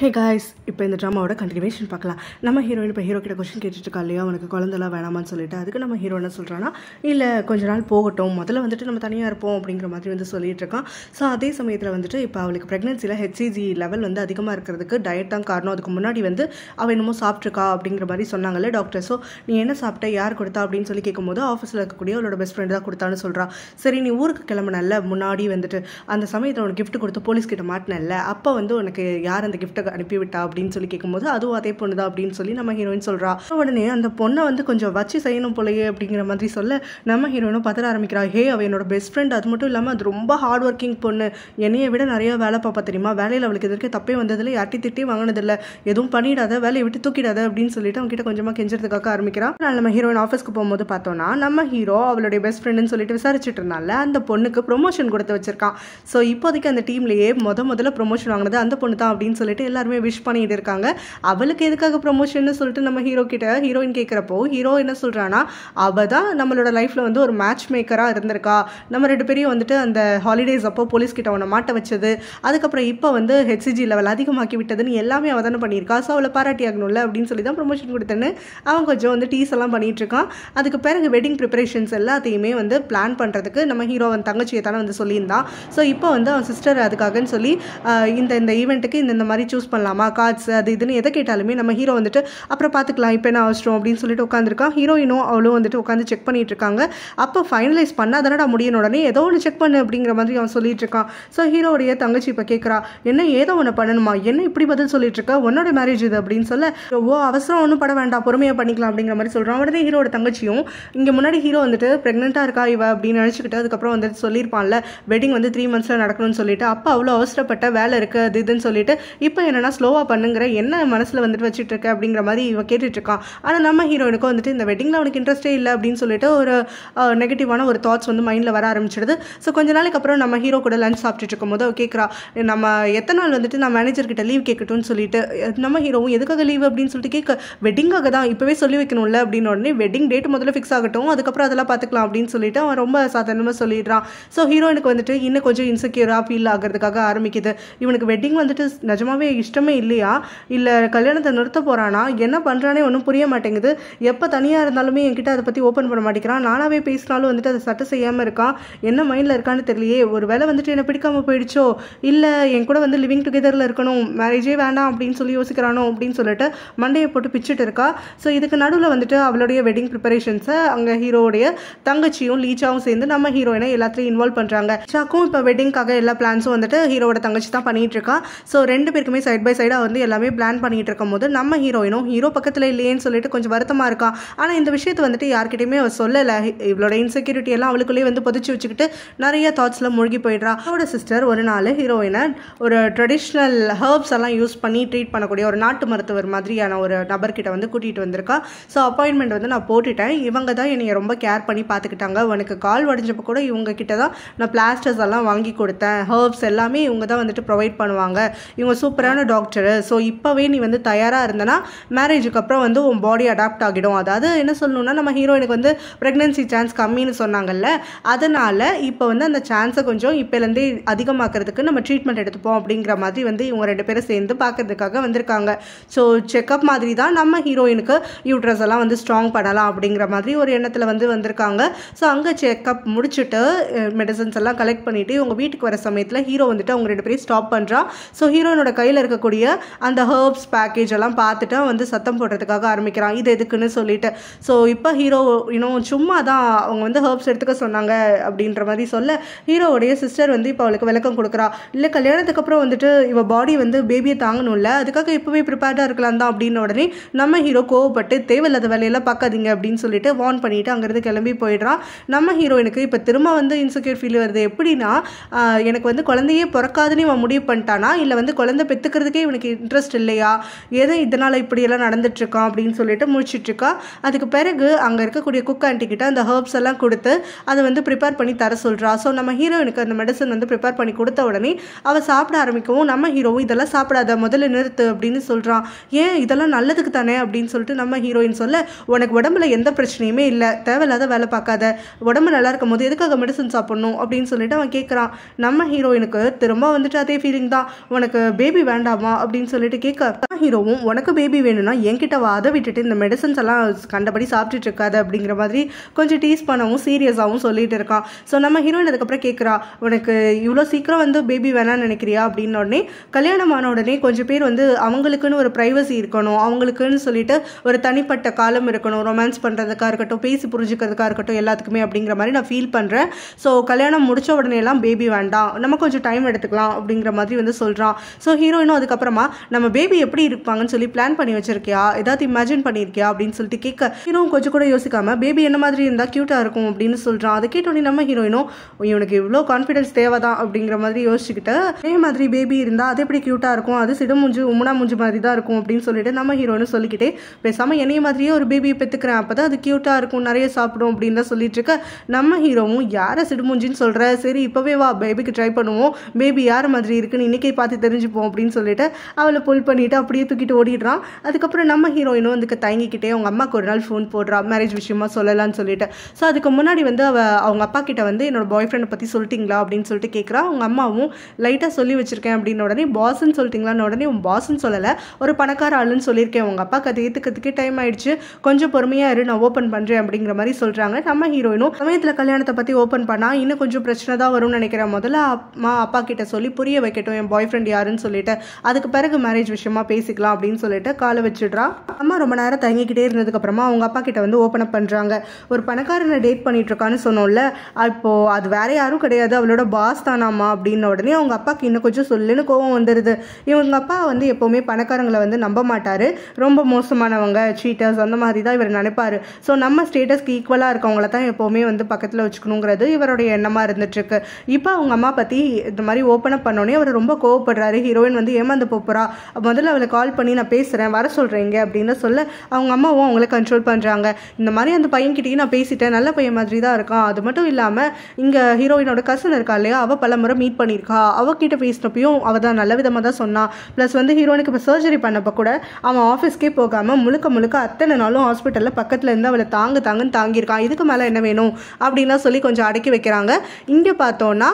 Hey guys, இப்போ இந்த ட்ராமாவோட continuation பார்க்கலாம். நம்ம ஹீரோயின் இப்போ ஹீரோ கிட்ட கொஸ்டின் கேட்டுட்டு இருக்கா இல்லையா, உனக்கு குழந்தைலாம் வேணாமான்னு சொல்லிட்டு. அதுக்கு நம்ம ஹீரோ என்ன சொல்கிறான்னா, இல்லை கொஞ்ச நாள் போகட்டும், முதல்ல வந்துட்டு நம்ம தனியாக இருப்போம் அப்படிங்கிற மாதிரி வந்து சொல்லிட்டு இருக்கான். ஸோ அதே சமயத்தில் வந்துட்டு இப்போ அவளுக்கு ப்ரெக்னென்சியில் ஹெச்சிஜி லெவல் வந்து அதிகமாக இருக்கிறதுக்கு டயட் தான் காரணம். அதுக்கு முன்னாடி வந்து அவள் என்னமோ சாப்பிட்ருக்கா அப்படிங்கிற மாதிரி சொன்னாங்கல்ல டாக்டர். ஸோ நீ என்ன சாப்பிட்ட, யார் கொடுத்தா அப்படின்னு சொல்லி கேட்கும்போது ஆஃபீஸில் இருக்கக்கூடிய அவளோட பெஸ்ட் ஃப்ரெண்டு தான் கொடுத்தான்னு சொல்கிறா. சரி, நீ ஊருக்கு கிளம்புனல்ல முன்னாடி வந்துட்டு அந்த சமயத்தில் உனக்கு கிஃப்ட் கொடுத்து போலீஸ் கிட்ட மாட்டினல்ல, அப்போ வந்து உனக்கு யார் அந்த கிஃப்ட்டை அனுப்பிவிட்டா அப்படின்னு சொல்லி கேட்கும்போது அதுவும் அதே பொண்ணு தான் அப்படின்னு சொல்லி நம்ம ஹீரோயின் சொல்றா. உடனே அந்த பொண்ணை வந்து கொஞ்சம் வச்சு செய்யணும் போலயே அப்படிங்கிற மாதிரி சொல்ல நம்ம ஹீரோயினும் பதற ஆரம்பிக்கிறா. ஹே, அவ என்னோட பெஸ்ட் ஃப்ரெண்ட், அது மட்டும் இல்லாமல் அது ரொம்ப ஹார்ட் ஒர்க்கிங் பொண்ணு, என்னையை விட நிறைய வேலை பார்ப்பா தெரியுமா, வேலையில் அவளுக்கு எதிர்க்க தப்பே வந்ததில்லை, யார்ட்டி திட்டி வாங்கினதில்லை, எதுவும் பண்ணிடாத, வேலையை விட்டு தூக்கிடாத அப்படின்னு சொல்லிட்டு அவங்க கிட்ட கொஞ்சமாக கெஞ்சறதுக்காக ஆரம்பிக்கிறா. அதனால நம்ம ஹீரோயின் ஆஃபீஸ்க்கு போகும்போது பார்த்தோம்னா நம்ம ஹீரோ அவளுடைய பெஸ்ட் ஃப்ரெண்டுன்னு சொல்லிட்டு விசாரிச்சுட்டு இருந்தால அந்த பொண்ணுக்கு ப்ரொமோஷன் கொடுத்து வச்சிருக்கான். ஸோ இப்போதைக்கு அந்த டீம்லேயே முதல்ல ப்ரொமோஷன் வாங்கினது அந்த பொண்ணு தான் அப்படின்னு சொல்லிட்டு எல்லாருமே விஷ் பண்ணிட்டு இருக்காங்க. அவளுக்கு எதுக்காக ப்ரொமோஷன் சொல்லிட்டு நம்ம ஹீரோ கிட்ட ஹீரோயின் கேட்குறப்போ ஹீரோ என்ன சொல்றானா, அவ தான் நம்மளோட லைஃப்ல வந்து ஒரு மேட்ச் மேக்கரா இருந்திருக்கா, நம்ம ரெண்டு பேரையும் வந்துட்டு அந்த ஹாலிடேஸ் அப்போ போலீஸ் கிட்ட அவனை மாட்ட வச்சது, அதுக்கப்புறம் இப்போ வந்து ஹெச்சிஜி லெவல் அதிகமாக்கி விட்டதுன்னு எல்லாமே அவ தானே பண்ணியிருக்கா. ஸோ அவளை பாராட்டி ஆகணும்ல அப்படின்னு சொல்லி தான் ப்ரொமோஷன் கொடுத்தேன்னு அவன் கொஞ்சம் வந்து டீஸ் எல்லாம் பண்ணிட்டு இருக்கான். அதுக்கு பிறகு வெட்டிங் ப்ரிப்பரேஷன்ஸ் எல்லாத்தையுமே வந்து பிளான் பண்ணுறதுக்கு நம்ம ஹீரோ அவன் தங்கச்சியை தானே வந்து சொல்லியிருந்தான். ஸோ இப்போ வந்து அவன் சிஸ்டர் அதுக்காகன்னு சொல்லி இந்த ஈவெண்ட்டுக்கு இந்த மாதிரி சூஸ் பண்ணலாமா, கார்ட்ஸ் அது இதுன்னு எதை கேட்டாலுமே நம்ம ஹீரோ வந்துட்டு அப்புறம் பார்த்துக்கலாம், இப்போ என்ன அவசரம் அப்படின்னு சொல்லிட்டு உட்காந்துருக்கான். ஹீரோயினும் அவளும் வந்துட்டு உட்காந்து செக் பண்ணிட்டு இருக்காங்க. அப்போ ஃபைனலைஸ் பண்ண அதனடா முடியணும், உடனே ஏதோ ஒன்று செக் பண்ணு அப்படிங்கிற மாதிரி அவன் சொல்லிட்டு இருக்கான். ஸோ ஹீரோடைய தங்கச்சி இப்போ கேட்குறா, என்ன ஏதோ ஒன்று பண்ணணுமா, என்ன இப்படி பதில் சொல்லிட்டு இருக்க, உன்னோட மேரேஜ் இது அப்படின்னு சொல்ல, ஓ அவசரம் ஒன்றும் பட வேண்டாம், பொறுமையாக பண்ணிக்கலாம் அப்படிங்கிற மாதிரி சொல்கிறான். உடனே ஹீரோட தங்கச்சியும் இங்கே முன்னாடி ஹீரோ வந்துட்டு ப்ரெக்னெண்ட்டாக இருக்கா இவ அப்படின்னு நினச்சிக்கிட்டு அதுக்கப்புறம் வந்துட்டு சொல்லியிருப்பான்ல வெட்டிங் வந்து 3 months நடக்கணும்னு சொல்லிட்டு, அப்போ அவ்வளோ அவசரப்பட்ட வேலை இருக்குது அது இதுன்னு சொல்லிட்டு இப்போ என்னன்னா ஸ்லோவாக பண்ணுங்கிற என்ன மனசில் வந்துட்டு வச்சுட்டு இருக்க அப்படிங்கிற மாதிரி இவன் கேட்டுட்டு இருக்கான். ஆனால் நம்ம ஹீரோயினுக்கும் வந்துட்டு இந்த வெட்டிங்கில் அவனுக்கு இன்ட்ரெஸ்டே இல்லை அப்படின்னு சொல்லிட்டு ஒரு நெகட்டிவான ஒரு தாட்ஸ் வந்து மைண்டில் வர ஆரம்பிச்சிடுது. ஸோ கொஞ்ச நாளைக்கு அப்புறம் நம்ம ஹீரோ கூட லஞ்ச் சாப்பிட்டுட்டு இருக்கும்போது அவள் கேட்குறா, நம்ம எத்தனை நாள் வந்துட்டு நான் மேனேஜர்கிட்ட லீவ் கேட்கட்டும்னு சொல்லிட்டு. நம்ம ஹீரோவும் எதுக்காக லீவ் அப்படின்னு சொல்லிட்டு கேட்க, வெட்டிங்காக தான், இப்போவே சொல்லி வைக்கணும்ல அப்படின்னு. உடனே வெட்டிங் டேட் முதல்ல ஃபிக்ஸ் ஆகட்டும், அதுக்கப்புறம் அதெல்லாம் பார்த்துக்கலாம் அப்படின்னு சொல்லிட்டு அவன் ரொம்ப சாதாரணமாக சொல்லிடுறான். ஸோ ஹீரோயினுக்கு வந்துட்டு இன்னும் கொஞ்சம் இன்செக்யூராக ஃபீல் ஆகிறதுக்காக ஆரம்பிக்குது. இவனுக்கு வெட்டிங் வந்துட்டு நிஜமாவே இஷ்டமே இல்லையா, இல்லை கல்யாணத்தை நிறுத்த போகிறானா, என்ன பண்ணுறானே ஒன்றும் புரிய மாட்டேங்குது, எப்போ தனியாக இருந்தாலுமே என்கிட்ட அதை பற்றி ஓப்பன் பண்ண மாட்டேங்கிறான், நானாவே பேசினாலும் வந்துட்டு அதை சட்டை செய்யாமல் இருக்கான், என்ன மைண்டில் இருக்கான்னு தெரியலையே, ஒரு வேளை வந்துட்டு என்னை பிடிக்காமல் போயிடுச்சோ, இல்லை என் கூட வந்து லிவிங் டுகெதரில் இருக்கணும், மேரேஜே வேண்டாம் அப்படின்னு சொல்லி யோசிக்கிறானோ அப்படின்னு சொல்லிட்டு மண்டையை போட்டு பிச்சுட்டு இருக்கா. ஸோ இதுக்கு நடுவில் வந்துட்டு அவளுடைய வெட்டிங் ப்ரிப்பரேஷன்ஸை அங்கே ஹீரோடைய தங்கச்சியும் லீச்சாவும் சேர்ந்து நம்ம ஹீரோயினை எல்லாத்தையும் இன்வால்வ் பண்ணுறாங்க. லீச்சாக்கும் இப்போ வெட்டிங்காக எல்லா பிளான்ஸும் வந்துட்டு ஹீரோட தங்கச்சி தான் பண்ணிட்டு இருக்கா. ஸோ ரெண்டு பேருக்குமே சைட் பை சைடாக வந்து எல்லாமே பிளான் பண்ணிட்டு இருக்கும் போது நம்ம ஹீரோயினும் ஹீரோ பக்கத்தில் இல்லையேன்னு சொல்லிட்டு கொஞ்சம் வருத்தமாக இருக்கா. ஆனால் இந்த விஷயத்தை வந்துட்டு யார்கிட்டையுமே அவள் சொல்லலை. இவளோட இன்செக்யூரிட்டி எல்லாம் அவளுக்குள்ளேயே வந்து பொதிச்சு வச்சுக்கிட்டு நிறைய தாட்ஸில் மூழ்கி போயிடுறா. அவளோட சிஸ்டர் ஒரு நாள் ஹீரோயினை ஒரு ட்ரெடிஷ்னல் ஹர்ப்ஸ் எல்லாம் யூஸ் பண்ணி ட்ரீட் பண்ணக்கூடிய ஒரு நாட்டு மருத்துவர் மாதிரியான ஒரு நபர்கிட்ட வந்து கூட்டிகிட்டு வந்திருக்கா. ஸோ அப்பாயின்மெண்ட் வந்து நான் போட்டுட்டேன், இவங்க தான் என்னை ரொம்ப கேர் பண்ணி பார்த்துக்கிட்டாங்க, உனக்கு கால் உடஞ்சப்போ கூட இவங்க கிட்ட தான் நான் பிளாஸ்டர்ஸ் எல்லாம் வாங்கி கொடுத்தேன், ஹர்ப்ஸ் எல்லாமே இவங்க தான் வந்துட்டு ப்ரொவைட் பண்ணுவாங்க, இவங்க சூப்பரான டாக்டரு. ஸோ இப்போவே நீ வந்து தயாராக இருந்தனா மேரேஜுக்கு அப்புறம் வந்து உன் பாடி அடாப்ட் ஆகிடும். அதாவது என்ன சொல்லணும்னா, நம்ம ஹீரோயினுக்கு வந்து ப்ரெக்னென்சி சான்ஸ் கம்மின்னு சொன்னாங்கல்ல, அதனால் இப்போ வந்து அந்த சான்ஸை கொஞ்சம் இப்போலேருந்தே அதிகமாக்கிறதுக்கு நம்ம ட்ரீட்மெண்ட் எடுத்துப்போம் அப்படிங்கிற மாதிரி வந்து இவங்க ரெண்டு பேரும் சேர்ந்து பார்க்கறதுக்காக வந்திருக்காங்க. ஸோ செக்அப் மாதிரி தான் நம்ம ஹீரோயினுக்கு யூட்ரஸ் எல்லாம் வந்து ஸ்ட்ராங் பண்ணலாம் அப்படிங்கிற மாதிரி ஒரு எண்ணத்தில் வந்து வந்திருக்காங்க. ஸோ அங்கே செக்அப் முடிச்சுட்டு மெடிசன்ஸ் எல்லாம் கலெக்ட் பண்ணிவிட்டு இவங்க வீட்டுக்கு வர சமயத்தில் ஹீரோ வந்துட்டு அவங்க ரெண்டு பேரும் ஸ்டாப் பண்ணுறான். ஸோ ஹீரோயினோட கையில் இருக்கக்கூடிய அந்த ஹர்ப்ஸ் பேக்கேஜ் எல்லாம் பார்த்துட்டு வந்து சத்தம் போடுறதுக்காக ஆரம்பிக்கிறான், இது எதுக்குன்னு சொல்லிட்டு. ஸோ இப்போ ஹீரோ இன்னும் சும்மா தான் அவங்க வந்து ஹர்ப்ஸ் எடுத்துக்க சொன்னாங்க அப்படின்ற மாதிரி சொல்ல, ஹீரோவுடைய சிஸ்டர் வந்து இப்போ அவளுக்கு விளக்கம் கொடுக்குறா, இல்லை கல்யாணத்துக்கு அப்புறம் வந்துட்டு இவ பாடி வந்து பேபியை தாங்கணும்ல, அதுக்காக இப்போவே ப்ரிப்பேர்டாக இருக்கலாம் தான் அப்படின்னு. உடனே நம்ம ஹீரோ கோவப்பட்டு தேவையில்லாத வேலையெல்லாம் பார்க்காதீங்க அப்படின்னு சொல்லிட்டு வார்ன் பண்ணிட்டு அங்கேருந்து கிளம்பி போயிடுறான். நம்ம ஹீரோயினுக்கு இப்போ திரும்ப வந்து இன்செக்யூர் ஃபீல் வருது. எப்படின்னா, எனக்கு வந்து குழந்தையே பிறக்காதுன்னு இவன் முடிவு பண்ணிட்டானா, இல்லை வந்து குழந்தை பெற்றுக்கிறதுக்கே இவனுக்கு இன்ட்ரெஸ்ட் இல்லையா, ஏதோ இதனால் இப்படியெல்லாம் நடந்துட்டுருக்கான் அப்படின்னு சொல்லிட்டு முடிச்சிட்ருக்கா. அதுக்கு பிறகு அங்கே இருக்கக்கூடிய குக் ஆண்டிக்கிட்ட அந்த ஹர்ப்ஸ் எல்லாம் கொடுத்து அதை வந்து ப்ரிப்பேர் பண்ணி தர சொல்கிறா. ஸோ நம்ம ஹீரோயினுக்கு அந்த மெடிசன் வந்து ப்ரிப்பேர் பண்ணி கொடுத்த உடனே அவள் சாப்பிட ஆரம்பிக்கவும் நம்ம ஹீரோவும் இதெல்லாம் சாப்பிடாத, முதல்ல நிறுத்து அப்படின்னு சொல்கிறான். ஏன், இதெல்லாம் நல்லதுக்கு தானே அப்படின்னு சொல்லிட்டு நம்ம ஹீரோயின் சொல்ல, உனக்கு உடம்புல எந்த பிரச்சனையுமே இல்லை, தேவையில்லாத வேலை பார்க்காத, உடம்பு நல்லா இருக்கும் போது எதுக்காக மெடிசன் சாப்பிடணும் அப்படின்னு சொல்லிட்டு அவன் கேட்குறான். நம்ம ஹீரோயினுக்கு திரும்ப வந்துட்டு அதே ஃபீலிங் தான், உனக்கு பேபி வேண்டாம் வேண்டாமா அப்படின்னு சொல்லிட்டு கேட்க ஹீரோவும் உனக்கு பேபி வேணும்னா என்கிட்ட வா, அதை விட்டுட்டு இந்த மெடிசன்ஸ் எல்லாம் கண்டபடி சாப்பிட்டுட்டு இருக்காது அப்படிங்கிற மாதிரி கொஞ்சம் டீஸ் பண்ணவும் சீரியஸாகவும் சொல்லிட்டு இருக்கான். ஸோ நம்ம ஹீரோயின் அதுக்கப்புறம் கேட்குறா, உனக்கு இவ்வளோ சீக்கிரம் வந்து பேபி வேணான்னு நினைக்கிறியா அப்படின்னு உடனே கல்யாணம் ஆன உடனே கொஞ்சம் பேர் வந்து அவங்களுக்குன்னு ஒரு ப்ரைவசி இருக்கணும், அவங்களுக்குன்னு சொல்லிட்டு ஒரு தனிப்பட்ட காலம் இருக்கணும், ரொமான்ஸ் பண்ணுறதுக்காக இருக்கட்டும், பேசி புரிஞ்சுக்கிறதுக்காக இருக்கட்டும், எல்லாத்துக்குமே அப்படிங்கிற மாதிரி நான் ஃபீல் பண்ணுறேன். ஸோ கல்யாணம் முடிச்ச உடனே எல்லாம் பேபி வேண்டாம், நம்ம கொஞ்சம் டைம் எடுத்துக்கலாம் அப்படிங்கிற மாதிரி வந்து சொல்கிறான். ஸோ ஹீரோயினும் அதுக்கப்புறமா நம்ம பேபி எப்படி இருப்பாங்கன்னு சொல்லி பிளான் பண்ணி வச்சிருக்கியா, ஏதாவது இமேஜின் பண்ணியிருக்கியா அப்படின்னு சொல்லிட்டு கேட்க ஹீரோவும் கொஞ்சம் கூட யோசிக்காம பேபி என்ன மாதிரி இருந்தால் க்யூட்டாக இருக்கும் அப்படின்னு சொல்கிறான். அதை கேட்டோடனே நம்ம ஹீரோயினும் இவனுக்கு இவ்வளோ கான்ஃபிடன்ஸ் தேவைதான் அப்படிங்கிற மாதிரி யோசிச்சுக்கிட்டு அதே மாதிரி பேபி இருந்தால் அது எப்படி க்யூட்டாக இருக்கும், அது சிடுமுஞ்சு உம்முனா முஞ்சு மாதிரி தான் இருக்கும் அப்படின்னு சொல்லிட்டு நம்ம ஹீரோயினும் சொல்லிக்கிட்டே பேசாமல் என்னைய மாதிரியே ஒரு பேபியை பெற்றுக்கிறேன், அப்போ தான் அது க்யூட்டாக இருக்கும், நிறைய சாப்பிடும் அப்படின்னு தான் சொல்லிட்டு இருக்க நம்ம ஹீரோவும் யாரை சிடுமுஞ்சின்னு சொல்கிற, சரி இப்போவே வா பேபிக்கு ட்ரை பண்ணுவோம், பேபி யார் மாதிரி இருக்குன்னு இன்றைக்கே பார்த்து தெரிஞ்சுப்போம் அப்படின்னு சொல்லிட்டு அவளை புல் பண்ணிவிட்டு அப்படியே தூக்கிட்டு ஓடிடுறான். அதுக்கப்புறம் நம்ம ஹீரோயினும் அதுக்கு தயங்கிக்கிட்டே அவங்க அம்மாவுக்கு ஒரு நாள் ஃபோன் போடுறா மேரேஜ் விஷயமா சொல்லலான்னு சொல்லிட்டு. ஸோ அதுக்கு முன்னாடி வந்து அவங்க அப்பா கிட்ட வந்து என்னோட பாய் ஃப்ரெண்டை பற்றி சொல்லிட்டீங்களா அப்படின்னு சொல்லிட்டு கேட்குறா. அவங்க அம்மாவும் லைட்டாக சொல்லி வச்சிருக்கேன் அப்படின்னு உடனே பாஸ்ன்னு சொல்லிட்டீங்களான்னு உடனே உன் பாஸ்ன்னு சொல்லலை, ஒரு பணக்கார ஆளுன்னு சொல்லியிருக்கேன், உங்கள் அப்பாவுக்கு அதை ஏற்றுக்கிறதுக்கே டைம் ஆயிடுச்சு, கொஞ்சம் பொறுமையாக இரு, நான் ஓப்பன் பண்ணுறேன் அப்படிங்கிற மாதிரி சொல்கிறாங்க. நம்ம ஹீரோயினும் சமயத்தில் கல்யாணத்தை பற்றி ஓப்பன் பண்ணால் இன்னும் கொஞ்சம் பிரச்சனை தான் வரும்னு நினைக்கிறேன், முதல்ல அம்மா அப்பா கிட்ட சொல்லி புரிய வைக்கட்டும் என் பாய் ஃப்ரெண்ட் யாருன்னு சொல்லிட்டு, அதுக்கு பிறகு மேரேஜ் விஷயமா பேசிக்கலாம் அப்படின்னு சொல்லிட்டு காலை வச்சுடுறா. அம்மா ரொம்ப நேரம் தயங்கிக்கிட்டே இருந்ததுக்கு அப்புறமா அவங்க அப்பா கிட்ட வந்து ஓப்பன் அப் பண்ணுறாங்க. ஒரு பணக்காரனை டேட் பண்ணிட்டு இருக்கான்னு சொன்னோம்ல, அப்போ அது வேற யாரும் கிடையாது, அவளோட பாஸ் தானாமா அப்படின்ன உடனே அவங்க அப்பாவுக்கு இன்னும் கொஞ்சம் சொல்லுன்னு கோவம் வந்துடுது. இவங்க அப்பா வந்து எப்போவுமே பணக்காரங்களை வந்து நம்ப மாட்டாரு, ரொம்ப மோசமானவங்க சீட்டர்ஸ் அந்த மாதிரி தான் இவர் நினைப்பாரு. ஸோ நம்ம ஸ்டேட்டஸ்க்கு ஈக்குவலாக இருக்கவங்கள தான் எப்போவுமே வந்து பக்கத்தில் வச்சுக்கணுங்கிறது இவருடைய எண்ணமாக இருந்துட்டு இருக்கு. இப்போ அவங்க அம்மா பற்றி இந்த மாதிரி ஓப்பன் அப் பண்ணோடனே அவர் ரொம்ப கோவப்படுறாரு. ஹீரோயின் வந்து ஏமாந்து போகிறா, முதல்ல அவளை கால் பண்ணி நான் பேசுகிறேன் வர சொல்கிறேங்க அப்படின்னு சொல்ல அவங்க அம்மாவும் அவங்கள கண்ட்ரோல் பண்ணுறாங்க. இந்த மாதிரி அந்த பையன்கிட்டயும் நான் பேசிட்டேன், நல்ல பையன் மாதிரி தான் இருக்கான், அது மட்டும் இல்லாமல் இங்கே ஹீரோயினோட கசன் இருக்கா இல்லையா, அவள் பல முறை மீட் பண்ணியிருக்கா, அவகிட்ட பேசினப்பையும் அவள் தான் நல்ல விதமாக தான் சொன்னான். ப்ளஸ் வந்து ஹீரோயினுக்கு இப்போ சர்ஜரி பண்ணப்போ கூட அவன் ஆஃபீஸ்க்கே போகாமல் முழுக்க அத்தனை நாளும் ஹாஸ்பிட்டலில் பக்கத்தில் இருந்து அவளை தாங்குன்னு தாங்கியிருக்கான், இதுக்கு மேலே என்ன வேணும் அப்படின்னா சொல்லி கொஞ்சம் அடக்கி வைக்கிறாங்க. இங்கே பார்த்தோன்னா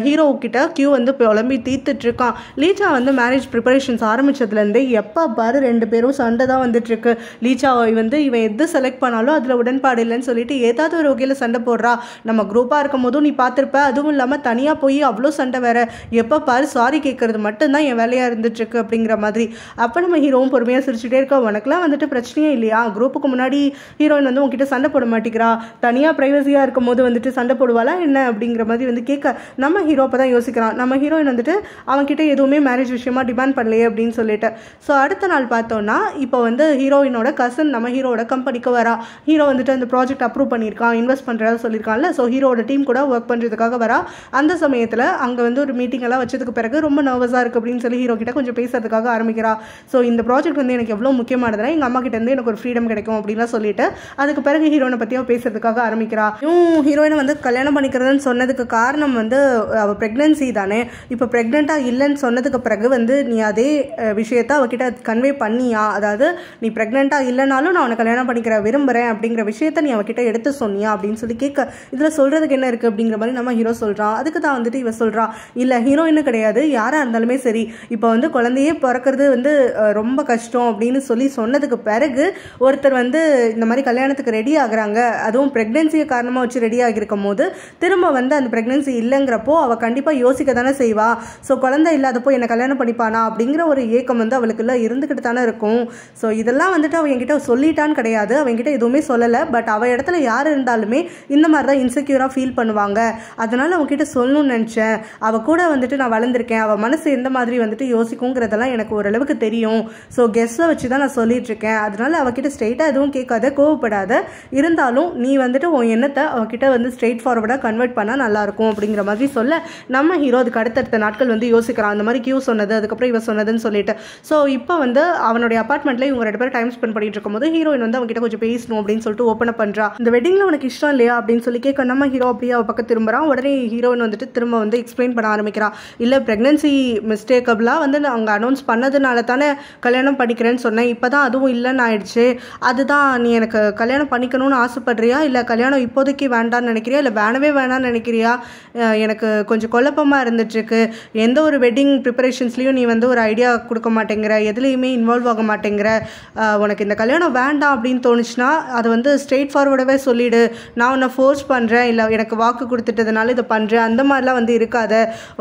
ஹீரோ கிட்ட கியூ வந்து புலம்பி தீர்த்துட்டு இருக்கான். லீச்சா வந்து மேரேஜ் ப்ரிப்பரேஷன்ஸ் ஆரம்பிச்சதுலேருந்தே எப்போ பாரு ரெண்டு பேரும் சண்டை தான் வந்துட்டு இருக்கு. லீச்சா வந்து இவன் எது செலக்ட் பண்ணாலும் அதில் உடன்பாடு இல்லைன்னு சொல்லிட்டு ஏதாவது ஒரு வகையில் சண்டை போடுறா. நம்ம குரூப்பாக இருக்கும் போதும் நீ பார்த்துருப்ப, அதுவும் இல்லாமல் தனியாக போய் அவ்வளோ சண்டை வேற, எப்போ பாரு சாரி கேட்கறது மட்டும்தான் என் வேலையாக இருந்துட்டு இருக்கு அப்படிங்கிற மாதிரி. அப்போ நம்ம ஹீரோவும் பொறுமையாக சிரிச்சுட்டே இருக்கா, உனக்குலாம் வந்துட்டு பிரச்சனையே இல்லையா, குரூப்புக்கு முன்னாடி ஹீரோயின் வந்து உங்ககிட்ட சண்டை போட மாட்டேங்கிறா, தனியாக ப்ரைவசியாக இருக்கும் போது வந்துட்டு சண்டை போடுவாளா என்ன அப்படிங்கிற மாதிரி வந்து கேட்க நம்ம ஹீரோ அப்போ தான் யோசிக்கிறான், நம்ம ஹீரோயின் வந்துட்டு அவன்கிட்ட எதுவுமே மேரேஜ் விஷயமா டிமாண்ட் பண்ணலையே அப்படின்னு சொல்லிட்டு. ஸோ அடுத்த நாள் பார்த்தோன்னா இப்போ வந்து ஹீரோயினோட கசன் நம்ம ஹீரோட கம்பெனிக்கு வரா. ஹீரோ வந்துட்டு அந்த ப்ராஜெக்ட் அப்ரூவ் பண்ணியிருக்கான், இன்வெஸ்ட் பண்ணுறதா சொல்லியிருக்கான்ல. ஸோ ஹீரோட டீம் கூட ஒர்க் பண்ணுறதுக்காக வரா. அந்த சமயத்தில் அங்கே வந்து ஒரு மீட்டிங் எல்லாம் வச்சதுக்கு பிறகு ரொம்ப நர்வஸாக இருக்குது அப்படின்னு சொல்லி ஹீரோ கிட்ட கொஞ்சம் பேசுறதுக்காக ஆரம்பிக்கிறா. ஸோ இந்த ப்ராஜெக்ட் வந்து எனக்கு எவ்வளோ முக்கியமானதுன்னா எங்கள் அம்மா கிட்ட இருந்து எனக்கு ஒரு ஃப்ரீடம் கிடைக்கும் அப்படின்லாம் சொல்லிட்டு அதுக்கு பிறகு ஹீரோனை பற்றியும் பேசுறதுக்காக ஆரம்பிக்கிறா. ஹீரோயினை வந்து கல்யாணம் பண்ணிக்கிறதுன்னு சொன்னதுக்கு காரணம் வந்து அவள் ப்ரெக்னன்சி தானே. இப்போ ப்ரெக்னெண்ட்டாக இல்லைன்னு சொன்னதுக்கு பிறகு வந்து நீ அதே விஷயத்த அவகிட்ட கன்வே பண்ணியா, அதாவது நீ ப்ரெக்னெண்ட்டாக இல்லைனாலும் நான் அவனை கல்யாணம் பண்ணிக்கிற விரும்புகிறேன் அப்படிங்கிற விஷயத்த நீ அவகிட்ட எடுத்து சொன்னியா அப்படின்னு சொல்லி கேட்க, இதில் சொல்கிறதுக்கு என்ன இருக்குது அப்படிங்கிற மாதிரி நம்ம ஹீரோ சொல்கிறான். அதுக்கு தான் வந்துட்டு இவ சொல்கிறா, இல்லை ஹீரோயின்னு கிடையாது, யாராக இருந்தாலுமே சரி, இப்போ வந்து குழந்தையே பிறக்கிறது வந்து ரொம்ப கஷ்டம் அப்படின்னு சொல்லி சொன்னதுக்கு பிறகு ஒருத்தர் வந்து இந்த மாதிரி கல்யாணத்துக்கு ரெடி ஆகுறாங்க, அதுவும் ப்ரெக்னென்சியை காரணமாக வச்சு ரெடி ஆகியிருக்கும் போது திரும்ப வந்து அந்த ப்ரெக்னென்சி இல்லைங்கிறப்போ அவள் கண்டிப்பாக யோசிக்க தானே செய்வா. ஸோ குழந்தை இல்லாதப்போ என்னை கல்யாணம் பண்ணிப்பானா அப்படிங்கிற ஒரு ஏக்கம் வந்து அவளுக்குள்ள இருந்துக்கிட்டு தானே இருக்கும். ஸோ இதெல்லாம் வந்துட்டு அவள் என்கிட்ட சொல்லிட்டான்னு கிடையாது, அவங்ககிட்ட எதுவுமே சொல்லலை. பட் அவள் இடத்துல யார் இருந்தாலுமே இந்த மாதிரி தான் இன்செக்யூராக ஃபீல் பண்ணுவாங்க, அதனால் அவங்ககிட்ட சொல்லணும்னு நினச்சேன். அவள் கூட வந்துட்டு நான் வளர்ந்துருக்கேன், அவள் மனசு எந்த மாதிரி வந்துட்டு யோசிக்குங்கிறதெல்லாம் எனக்கு ஓரளவுக்கு தெரியும். ஸோ கெஸ்ஸை வச்சு தான் நான் சொல்லிட்டு இருக்கேன், அதனால அவகிட்ட ஸ்ட்ரெயிட்டாக எதுவும் கேட்காத, கோவப்படாத, இருந்தாலும் நீ வந்துட்டு உன் எண்ணத்தை அவகிட்ட வந்து ஸ்ட்ரெயிட் ஃபார்வர்டாக கன்வெர்ட் பண்ணால் நல்லாயிருக்கும் அப்படிங்கிற மாதிரி சொல்ல நம்ம ஹீரோ அதுக்கு அடுத்தடுத்த நாட்கள் வந்து யோசிக்கிறான், அந்த மாதிரி கியூ சொன்னது அதுக்கப்புறம் இவ சொன்னதுன்னு சொல்லிட்டு. ஸோ இப்போ வந்து அவனுடைய அப்பார்ட்மெண்ட்டில் இவங்க ரெண்டு பேரும் டைம் ஸ்பெண்ட் பண்ணிட்டு இருக்கும்போது ஹீரோயின் வந்து அவங்ககிட்ட கொஞ்சம் பேசணும் அப்படின்னு சொல்லிட்டு ஓப்பன் அப் பண்ணுறா. இந்த வெட்டிங்கில் உனக்கு இஷ்டம் இல்லையா அப்படின்னு சொல்லி கேட்க நம்ம ஹீரோ அப்படியே அவள் பக்கம் திரும்புகிறான். உடனே ஹீரோயின் வந்துட்டு திரும்ப வந்து எக்ஸ்பிளைன் பண்ண ஆரம்பிக்கிறா, இல்லை ப்ரெக்னன்சி மிஸ்டேக்கபிளாக வந்து அவங்க அனௌன்ஸ் பண்ணதுனால தானே கல்யாணம் பண்ணிக்கிறேன்னு சொன்னேன், இப்போ தான் அதுவும் இல்லைன்னு ஆயிடுச்சு, அதுதான் நீ எனக்கு கல்யாணம் பண்ணிக்கணும்னு ஆசைப்படுறியா, இல்லை கல்யாணம் இப்போதைக்கு வேண்டான்னு நினைக்கிறியா, இல்லை வேணவே வேணான்னு நினைக்கிறியா, எனக்கு கொஞ்சம் குழப்பமாக இருந்துட்டுருக்கு, எந்த ஒரு வெட்டிங் ப்ரிப்பரேஷன்ஸ் டிசிஷன்ஸ்லையும் நீ வந்து ஒரு ஐடியா கொடுக்க மாட்டேங்கிற, எதுலேயுமே இன்வால்வ் ஆக மாட்டேங்கிற, உனக்கு இந்த கல்யாணம் வேண்டாம் அப்படின்னு தோணுச்சுன்னா அதை வந்து ஸ்ட்ரெயிட் ஃபார்வர்டாகவே சொல்லிவிடு. நான் உன்னை ஃபோர்ஸ் பண்ணுறேன், இல்லை எனக்கு வாக்கு கொடுத்துட்டதுனால இதை பண்ணுறேன், அந்த மாதிரிலாம் வந்து இருக்காத.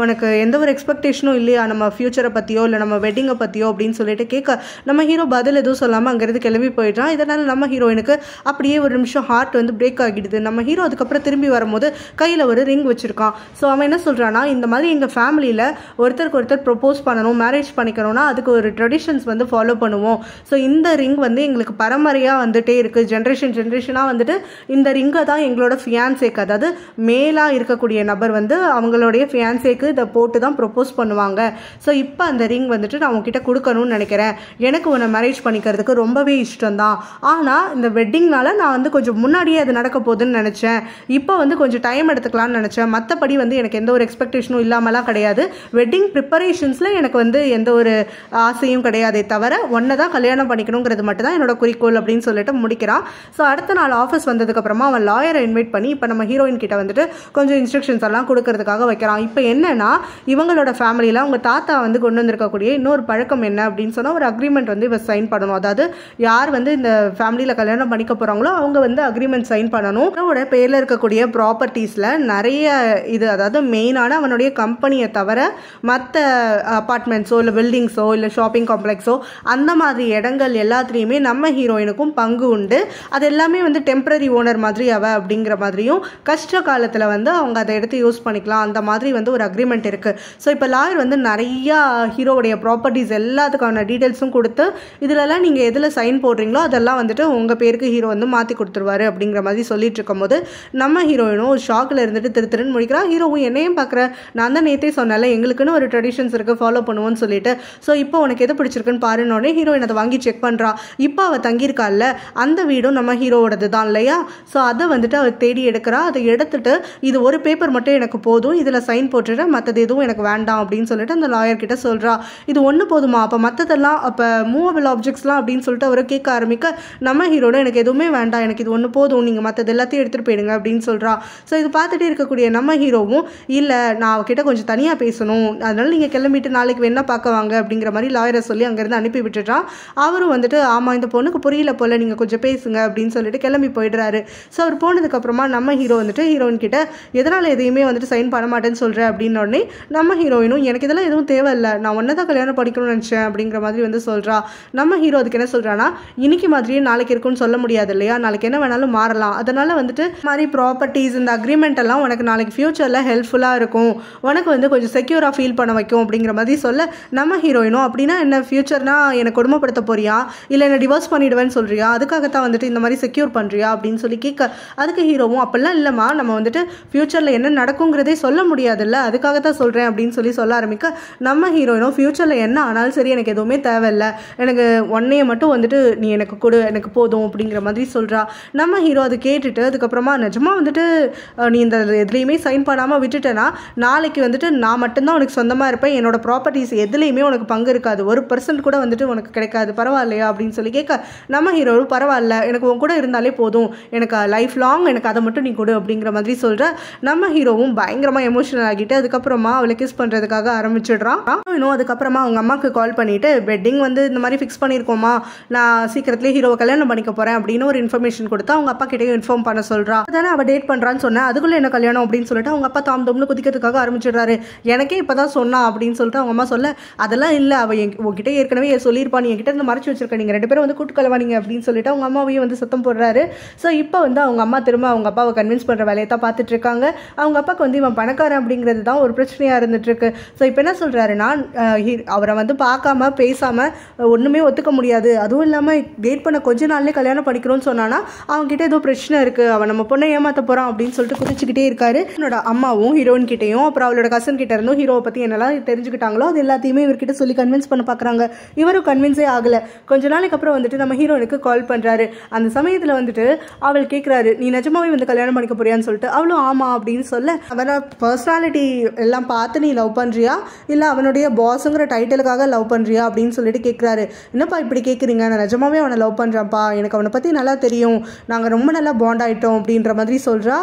உனக்கு எந்த ஒரு எக்ஸ்பெக்டேஷனும் இல்லையா நம்ம ஃப்யூச்சரை பற்றியோ இல்லை நம்ம வெட்டிங்கை பற்றியோ அப்படின்னு சொல்லிட்டு கேட்க நம்ம ஹீரோ பதில் எதுவும் சொல்லாமல் அங்கேருந்து கிளம்பி போயிடுறான். இதனால் நம்ம ஹீரோயினுக்கு அப்படியே ஒரு நிமிஷம் ஹார்ட் வந்து பிரேக் ஆகிடுது. நம்ம ஹீரோ அதுக்கப்புறம் திரும்பி வரும்போது கையில் ஒரு ரிங் வச்சுருக்கான். ஸோ அவன் என்ன சொல்கிறான்னா, இந்த மாதிரி எங்கள் ஃபேமிலியில் ஒருத்தருக்கு ஒருத்தர் ப்ரொப்போஸ் பண்ணணும், மேரேஜ் பண்ணிக்கணும்னா அதுக்கு ஒரு ட்ரெடிஷன்ஸ் வந்து ஃபாலோ பண்ணுவோம். ஸோ இந்த ரிங் வந்து எங்களுக்கு பரம்பரையாக வந்துட்டே இருக்குது, ஜென்ரேஷனாக வந்துட்டு இந்த ரிங்கை தான் எங்களோட ஃபியான்சேக்கு, அதாவது மேலாக இருக்கக்கூடிய நபர் வந்து அவங்களுடைய ஃபியான்சேக்கு இதை போட்டு தான் ப்ரொப்போஸ் பண்ணுவாங்க. ஸோ இப்போ அந்த ரிங் வந்துட்டு நான் உங்ககிட்ட கொடுக்கணும்னு நினைக்கிறேன். எனக்கு உன்னை மேரேஜ் பண்ணிக்கிறதுக்கு ரொம்பவே இஷ்டம் தான். ஆனால் இந்த வெட்டிங்னால நான் வந்து கொஞ்சம் முன்னாடியே அது நடக்க போகுதுன்னு நினச்சேன். இப்போ வந்து கொஞ்சம் டைம் எடுத்துக்கலாம்னு நினச்சேன். மற்றபடி வந்து எனக்கு எந்த ஒரு எக்ஸ்பெக்டேஷனும் இல்லாமலாம் கிடையாது. வெட்டிங் ப்ரிப்பரேஷன்ஸில் எனக்கு வந்து எந்த ஒரு ஆசையும் கிடையாதே தவிர ஒன்றை தான் கல்யாணம் பண்ணிக்கணுங்கிறது மட்டும் தான் என்னோட குறிக்கோள் அப்படின்னு சொல்லிட்டு முடிக்கிறான். ஸோ அடுத்த நாள் ஆஃபீஸ் வந்ததுக்கப்புறமா அவன் லாயரை இன்வைட் பண்ணி இப்போ நம்ம ஹீரோயின் கிட்ட வந்துட்டு கொஞ்சம் இன்ஸ்ட்ரக்ஷன்ஸ் எல்லாம் கொடுக்கறதுக்காக வைக்கிறான். இப்போ என்னன்னா, இவங்களோட ஃபேமிலியில் அவங்க தாத்தா வந்து கொண்டு வந்திருக்கக்கூடிய இன்னொரு பழக்கம் என்ன அப்படின்னு சொன்னால், ஒரு அக்ரிமெண்ட் வந்து இவ சைன் பண்ணணும். அதாவது யார் வந்து இந்த ஃபேமிலியில் கல்யாணம் பண்ணிக்க போகிறாங்களோ அவங்க வந்து அக்ரிமெண்ட் சைன் பண்ணணும். அவனோட பேரில் இருக்கக்கூடிய ப்ராப்பர்ட்டிஸில் நிறைய இது, அதாவது மெயினான அவனுடைய கம்பெனியை தவிர மற்ற அப்பார்ட்மெண்ட்ஸோ இல்லை பில்டிங்ஸோ இல்லை ஷாப்பிங் காம்ப்ளெக்ஸோ அந்த மாதிரி இடங்கள் எல்லாத்துலேயுமே நம்ம ஹீரோயினுக்கும் பங்கு உண்டு. அது எல்லாமே வந்து டெம்பரரி ஓனர் மாதிரி அவ அப்படிங்கிற மாதிரியும், கஷ்ட காலத்தில் வந்து அவங்க அதை எடுத்து யூஸ் பண்ணிக்கலாம், அந்த மாதிரி வந்து ஒரு அக்ரிமெண்ட் இருக்குது. ஸோ இப்போ லாயர் வந்து நிறையா ஹீரோவுடைய ப்ராப்பர்ட்டிஸ் எல்லாத்துக்கான டீட்டெயில்ஸும் கொடுத்து இதிலெல்லாம் நீங்கள் எதில் சைன் போடுறீங்களோ அதெல்லாம் வந்துட்டு உங்கள் பேருக்கு ஹீரோ வந்து மாற்றி கொடுத்துருவாரு அப்படிங்கிற மாதிரி சொல்லிட்டு இருக்கும்போது நம்ம ஹீரோயினும் ஒரு ஷாக்கில் இருந்துட்டு திருன்னு முடிக்கிறான். ஹீரோவும் என்னையும் பார்க்குற, நான் தான் நேற்றே சொன்னால எங்களுக்குன்னு ஒரு ட்ரெடிஷன்ஸ் இருக்குது, ஃபாலோ பண்ணுவோன்னு சொல்லிட்டு. ஸோ இப்போ உனக்கு எது பிடிச்சிருக்குன்னு பாருன்னொடனே ஹீரோயின் அதை வாங்கி செக் பண்ணுறா. இப்போ அவள் தங்கியிருக்கால அந்த வீடும் நம்ம ஹீரோவோடது தான் இல்லையா? ஸோ அதை வந்துட்டு அவள் தேடி எடுக்கிறா. அதை எடுத்துட்டு இது ஒரு பேப்பர் மட்டும் எனக்கு போதும், இதில் சைன் போட்டுட்டு மற்றது எதுவும் எனக்கு வேண்டாம் அப்படின்னு சொல்லிட்டு அந்த லாயர் கிட்ட சொல்கிறா. இது ஒன்று போதுமா, அப்போ மற்றதெல்லாம் அப்போ மூவபிள் ஆப்ஜெக்ட்ஸ்லாம் அப்படின்னு சொல்லிட்டு அவரை கேட்க ஆரம்பிக்க நம்ம ஹீரோட எனக்கு எதுவுமே வேண்டாம், எனக்கு இது ஒன்று போதும், நீங்கள் மற்றது எல்லாத்தையும் எடுத்துகிட்டு போயிடுங்க அப்படின்னு சொல்கிறா. ஸோ இது பார்த்துட்டே இருக்கக்கூடிய நம்ம ஹீரோவும், இல்லை நான் அவகிட்ட கொஞ்சம் தனியாக பேசணும், அதனால நீங்கள் கிளம்பிட்டு நாளைக்கு வேணா பார்க்க வாங்க அப்படிங்கிற மாதிரி லாயரை சொல்லி அங்கேருந்து அனுப்பி விட்டுட்டான். அவரும் வந்துட்டு ஆமாம் இந்த பொண்ணுக்கு புரியல போல், நீங்கள் கொஞ்சம் பேசுங்க அப்படின்னு சொல்லிட்டு கிளம்பி போயிடுறாரு. ஸோ அவர் போனதுக்கப்புறமா நம்ம ஹீரோ வந்துட்டு ஹீரோயின் கிட்ட எதனால் எதையுமே வந்துட்டு சைன் பண்ண மாட்டேன்னு சொல்கிறேன் அப்படின்னு உடனே நம்ம ஹீரோயினும் எனக்கு இதெல்லாம் எதுவும் தேவையில்லை, நான் ஒன்றை தான் கல்யாணம் படிக்கணும்னு நினச்சேன் அப்படிங்கிற மாதிரி வந்து சொல்கிறா. நம்ம ஹீரோ அதுக்கு என்ன சொல்கிறான்னா, இன்னைக்கு மாதிரியே நாளைக்கு இருக்குன்னு சொல்ல முடியாது இல்லையா, நாளைக்கு என்ன வேணாலும் மாறலாம், அதனால் வந்துட்டு மாதிரி ப்ராப்பர்ட்டிஸ் இந்த அக்ரிமெண்ட் எல்லாம் உனக்கு நாளைக்கு ஃப்யூச்சரில் ஹெல்ப்ஃபுல்லாக இருக்கும், உனக்கு வந்து கொஞ்சம் செக்யூராக ஃபீல் பண்ண வைக்கும் அப்படிங்கிற மாதிரி சொல்ல நம்ம ஹீரோயினும் அப்படின்னா என்ன ஃப்யூச்சர்னா எனக்கு கொடுமைப்படுத்த போறியா, இல்லை என்ன டிவோர்ஸ் பண்ணிவிடுவேன்னு சொல்கிறியா, அதுக்காகத்தான் வந்துட்டு இந்த மாதிரி செக்யூர் பண்ணுறியா அப்படின்னு சொல்லி கேட்க அதுக்கு ஹீரோவும் அப்படிலாம் இல்லைம்மா, நம்ம வந்துட்டு ஃப்யூச்சரில் என்ன நடக்குங்கிறதே சொல்ல முடியாதுல்ல, அதுக்காகத்தான் சொல்கிறேன் அப்படின்னு சொல்லி சொல்ல ஆரம்பிக்க நம்ம ஹீரோயினும் ஃப்யூச்சரில் என்ன ஆனாலும் சரி எனக்கு எதுவுமே தேவையில்லை, எனக்கு ஒன்னையை மட்டும் வந்துட்டு நீ எனக்கு கொடு, எனக்கு போதும் அப்படிங்கிற மாதிரி சொல்கிறா. நம்ம ஹீரோ அது கேட்டுட்டு அதுக்கப்புறமா நிஜமாக வந்துட்டு நீ இந்த எதுலேயுமே சைன் பண்ணாமல் விட்டுட்டேன்னா நாளைக்கு வந்துட்டு நான் மட்டும்தான் உனக்கு சொந்தமாக இருப்பேன், என்னோட ப்ராப்பர்ட்டிஸ் எதுலேயுமே உனக்கு பங்கு இருக்காது, 1% கூட வந்துட்டு உனக்கு கிடைக்காது, பரவாயில்லையா அப்படின்னு சொல்லி கேட்க நம்ம ஹீரோவும் பரவாயில்ல, எனக்கு உன் கூட இருந்தாலே போதும், எனக்கு லைஃப் லாங் எனக்கு அதை மட்டும் நீ கொடு அப்படிங்கிற மாதிரி சொல்கிற. நம்ம ஹீரோவும் பயங்கரமாக எமோஷனல் ஆகிட்டு அதுக்கப்புறமா அவளை கிஸ் பண்ணுறதுக்காக ஆரம்பிச்சிடுறான். இன்னும் அதுக்கப்புறமா அவங்க அம்மாவுக்கு கால் பண்ணிவிட்டு வெட்டிங் வந்து இந்த மாதிரி ஃபிக்ஸ் பண்ணியிருக்கோமா, நான் சீக்கிரத்துலேயே ஹீரோவை கல்யாணம் பண்ணிக்க போகிறேன் அப்படின்னு ஒரு இன்ஃபர்மேஷன் கொடுத்து அவங்க அப்பா கிட்டேயும் இன்ஃபார்ம் பண்ண சொல்கிறா. அதானே அவள் டேட் பண்ணுறான்னு சொன்னேன், அதுக்குள்ளே என்ன கல்யாணம் அப்படின்னு சொல்லிட்டு அவங்க அப்பா தாம் தம்னு குதிக்கிறதுக்காக ஆரம்பிச்சிடுறாரு. எனக்கே இப்போ தான் சொன்னா அப்படின்னு சொல்லிட்டு அவங்க அம்மா சொல்ல, அதெல்லாம் இல்லை, அவள் உங்ககிட்ட ஏற்கனவே சொல்லியிருப்பா, நீ என்கிட்ட இருந்து மறைச்சு வச்சிருக்க, நீங்கள் 2 பேரும் வந்து கூட்டு கலவானீங்க அப்படின்னு சொல்லிட்டு அவங்க அம்மாவையும் வந்து சத்தம் போடுறாரு. ஸோ இப்போ வந்து அவங்க அம்மா திரும்ப அவங்க அப்பாவை கன்வின்ஸ் பண்ணுற வேலையை தான் பார்த்துட்டு இருக்காங்க. அவங்க அப்பாவுக்கு வந்து இவன் பணக்காரன் அப்படிங்கிறது தான் ஒரு பிரச்சனையாக இருந்துட்டு இருக்கு. ஸோ இப்போ என்ன சொல்கிறாருன்னா, அவரை வந்து பார்க்காம பேசாமல் ஒன்றுமே ஒத்துக்க முடியாது, அதுவும் இல்லாமல் டேட் பண்ண கொஞ்ச நாள்லேயே கல்யாணம் படிக்கிறோன்னு சொன்னான்னா அவங்ககிட்ட ஏதோ பிரச்சனை இருக்குது, அவன் நம்ம பொண்ணை ஏமாற்ற போகிறான் அப்படின்னு சொல்லிட்டு குதிச்சுக்கிட்டே இருக்காரு. என்னோட அம்மாவும் ஹீரோயின் கிட்டையும் அப்புறம் அவளோட கசன் கிட்ட இருந்தும் ஹீரோவை பற்றி என்னெல்லாம் தெரிஞ்சுக்கிட்டாங்களோ அது எல்லாத்தையுமே இவர்கிட்ட சொல்லி கன்வின்ஸ் பண்ண பார்க்குறாங்க. இவரும் கன்வின்ஸே ஆகலை. கொஞ்ச நாளைக்கு அப்புறம் வந்துட்டு நம்ம ஹீரோனுக்கு கால் பண்ணுறாரு. அந்த சமயத்தில் வந்துட்டு அவள் கேட்குறாரு, நீ நிஜமாவே வந்து கல்யாணம் பண்ணிக்க போறியான்னு சொல்லிட்டு அவளும் ஆமாம் அப்படின்னு சொல்ல, அவனை பர்சனாலிட்டி எல்லாம் பார்த்து நீ லவ் பண்ணுறியா இல்லை அவனுடைய பாஸுங்கிற டைட்டிலுக்காக லவ் பண்ணுறியா அப்படின்னு சொல்லிட்டு கேட்குறாரு. என்னப்பா இப்படி கேட்குறீங்க, நான் நிஜமாவே அவனை லவ் பண்ணுறான்ப்பா, எனக்கு அவனை பற்றி நல்லா தெரியும், நாங்கள் ரொம்ப நல்லா பாண்ட் ஆகிட்டோம் அப்படின்ற மாதிரி சொல்கிறா.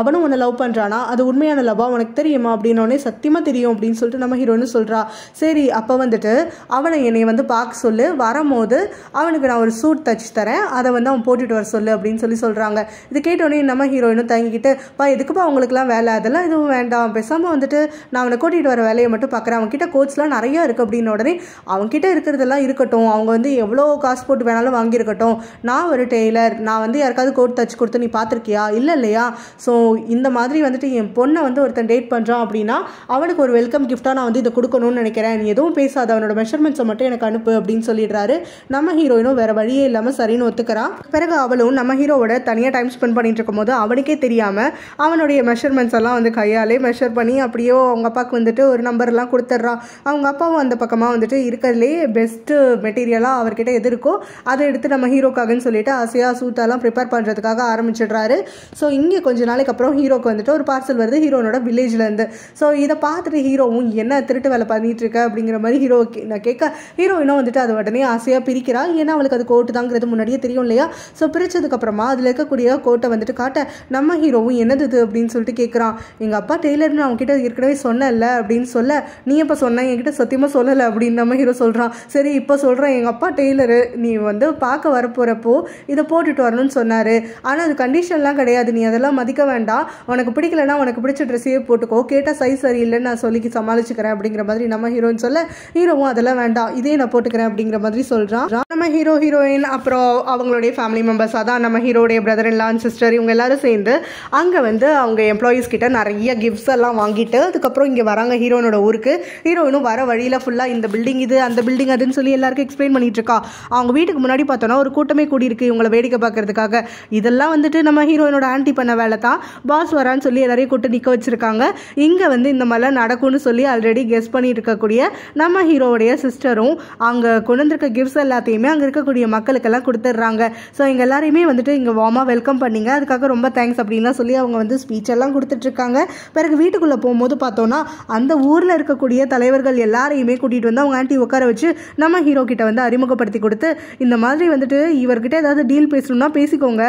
அவனும் உன்னை லவ் பண்ணுறானா, அது உண்மையான லவ்வா உனக்கு தெரியுமா அப்படின்னோடனே சத்தியமாக தெரியும் அப்படின்னு சொல்லிட்டு நம்ம ஹீரோன்னு சொல்லி சொல்கிறா. சரி அப்போ வந்துட்டு அவனை என்னை வந்து பார்க்க சொல்லு, வரும்போது அவனுக்கு நான் ஒரு சூட் தச்சு தரேன், அதை வந்து அவன் போட்டுட்டு வர சொல்லு அப்படின்னு சொல்லி சொல்கிறாங்க. இது கேட்டோடனே நம்ம ஹீரோயினும் தங்கிக்கிட்டு, எதுக்குப்பா அவங்களுக்குலாம் வேலை, அதெல்லாம் எதுவும் வேண்டாம், பேசாமல் வந்துட்டு நான் அவனை கூட்டிகிட்டு வர வேலையை மட்டும் பார்க்குறேன், அவன்கிட்ட கோட்ஸ்லாம் நிறையா இருக்குது அப்படின்னு உடனே அவன்கிட்ட இருக்கிறதெல்லாம் இருக்கட்டும், அவங்க வந்து எவ்வளோ காசு போட்டு வேணாலும் வாங்கியிருக்கட்டும், நான் ஒரு டெய்லர், நான் வந்து யாருக்காவது கோட் தச்சு கொடுத்து நீ பார்த்துருக்கியா, இல்லை இல்லையா, ஸோ இந்த மாதிரி வந்துட்டு என் பொண்ணை வந்து ஒருத்தன் டேட் பண்ணுறான் அப்படின்னா அவனுக்கு ஒரு வெல்கம் கிஃப்டாக நான் வந்து இதை கொடுக்கணும்னு நினைக்கிறேன், நீ எதுவும் பேசாத, அவனோட மெஷர்மெண்ட்ஸை மட்டும் எனக்கு அனுப்பு அப்படின்னு சொல்லிடுறாரு. நம்ம ஹீரோயினும் வேறு வழியே இல்லாமல் சரின்னு ஒத்துக்கிறான். பிறகு அவளும் நம்ம ஹீரோவோட தனியாக டைம் ஸ்பெண்ட் பண்ணிட்டு இருக்கும் போது அவனுக்கே தெரியாமல் அவனுடைய மெஷர்மெண்ட்ஸ் எல்லாம் வந்து கையாலே மெஷர் பண்ணி அப்படியே அவங்க அப்பாவுக்கு வந்துட்டு ஒரு நம்பர்லாம் கொடுத்துட்றான். அவங்க அப்பாவும் அந்த பக்கமாக வந்துட்டு இருக்கிறதுலே பெஸ்ட்டு மெட்டீரியலாக அவர்கிட்ட எது இருக்கோ அதை எடுத்து நம்ம ஹீரோக்காகன்னு சொல்லிட்டு ஆசையாக சூத்தாலாம் ப்ரிப்பேர் பண்ணுறதுக்காக ஆரம்பிச்சிடுறாரு. ஸோ இங்கே கொஞ்ச நாளைக்கு அப்புறம் ஹீரோக்கு வந்துட்டு ஒரு பார்சல் வருது ஹீரோனோட வில்லேஜ்லேருந்து. ஸோ இதை பார்த்துட்டு ஹீரோவும் என்ன திருட்டு வேலை பண்ணிட்டு இருக்க அப்படிங்கிற மாதிரி ஹீரோ நான் கேட்க, ஹீரோயினும் வந்துட்டு அதை உடனே ஆசையாக பிரிக்கிறா. ஏன்னா அவளுக்கு அது கோட்டு தாங்கிறது முன்னாடியே தெரியும் இல்லையா. ஸோ பிரித்ததுக்கப்புறமா அதில் இருக்கக்கூடிய கோட்டை வந்துட்டு காட்ட நம்ம ஹீரோவும் என்னது இது அப்படின்னு சொல்லிட்டு கேட்குறான். எங்கள் அப்பா டெய்லர்னு அவங்ககிட்ட ஏற்கனவே சொன்னல அப்படின்னு சொல்ல, நீ எப்போ சொன்ன, என்கிட்ட சத்தியமாக சொல்லலை அப்படின்னு நம்ம ஹீரோ சொல்கிறான். சரி இப்போ சொல்கிறேன், எங்கள் அப்பா டெய்லரு, நீ வந்து பார்க்க வரப்போகிறப்போ இதை போட்டுட்டு வரணும்னு சொன்னார், ஆனால் அது கண்டிஷன்லாம் கிடையாது, நீ அதெல்லாம் மதிக்க வேண்டாம், உனக்கு பிடிக்கலன்னா உனக்கு பிடிச்ச ட்ரெஸ்ஸையே போட்டுக்கோ, கேட்டால் சைஸ் சரியில்லைன்னு நான் சொல்லி சமாளிச்சுக்கிறேன் அப்படிங்கிற மாதிரி நம்ம ஹீரோயின் சொல்ல, ஹீரோவும் அதெல்லாம் வேண்டாம், இதே நான் போட்டுக்கிறேன் அப்படிங்கிற மாதிரி சொல்கிறான். நம்ம ஹீரோ ஹீரோயின் அப்புறம் அவங்களுடைய ஃபேமிலி மெம்பர்ஸ், அதான் நம்ம ஹீரோடைய brother in law and sister, இவங்க எல்லாரும் சேர்ந்து அங்கே வந்து அவங்க எம்ப்ளாயீஸ் கிட்ட நிறைய கிஃப்ட்ஸ் எல்லாம் வாங்கிட்டு அதுக்கப்புறம் இங்கே வராங்க ஹீரோனோட ஊருக்கு. ஹீரோயினும் வர வழியில் ஃபுல்லாக இந்த பில்டிங் இது அந்த பில்டிங் அதுன்னு சொல்லி எல்லாருக்கும் எக்ஸ்பிளைன் பண்ணிட்டு இருக்கா. அவங்க வீட்டுக்கு முன்னாடி பார்த்தோன்னா ஒரு கூட்டமே கூடியிருக்கு இவங்களை வேடிக்கை பார்க்கறதுக்காக. இதெல்லாம் வந்துட்டு நம்ம ஹீரோயினோட ஆன்டி பண்ண வேலை தான், பாஸ் வரான்னு சொல்லி எல்லாரையும் கூட்டு நிற்க வச்சிருக்காங்க. இங்கே வந்து இந்த மாதிரிலாம் நடக்கும்னு சொல்லி ஆல்ரெடி கெஸ் பண்ணி இருக்கக்கூடிய நம்ம ஹீரோவுடைய சிஸ்டரும் அங்கே கொண்டு வந்திருக்க கிஃப்ட்ஸ் எல்லாத்தையுமே அங்கே இருக்கக்கூடிய மக்களுக்கெல்லாம் கொடுத்துட்றாங்க. ஸோ இங்கே எல்லாரையுமே வந்துட்டு இங்கே வார்மாக வெல்கம் பண்ணிங்க, அதுக்காக ரொம்ப தேங்க்ஸ் அப்படின்லாம் சொல்லி அவங்க வந்து ஸ்பீச் எல்லாம் கொடுத்துட்ருக்காங்க. பிறகு வீட்டுக்குள்ளே போகும்போது பார்த்தோன்னா அந்த ஊரில் இருக்கக்கூடிய தலைவர்கள் எல்லாரையுமே கூட்டிகிட்டு வந்து அவங்க ஆன்ட்டி உட்கார வச்சு நம்ம ஹீரோ கிட்ட வந்து அறிமுகப்படுத்தி கொடுத்து, இந்த மாதிரி வந்துட்டு இவர்கிட்ட ஏதாவது டீல் பேசணும்னா பேசிக்கோங்க,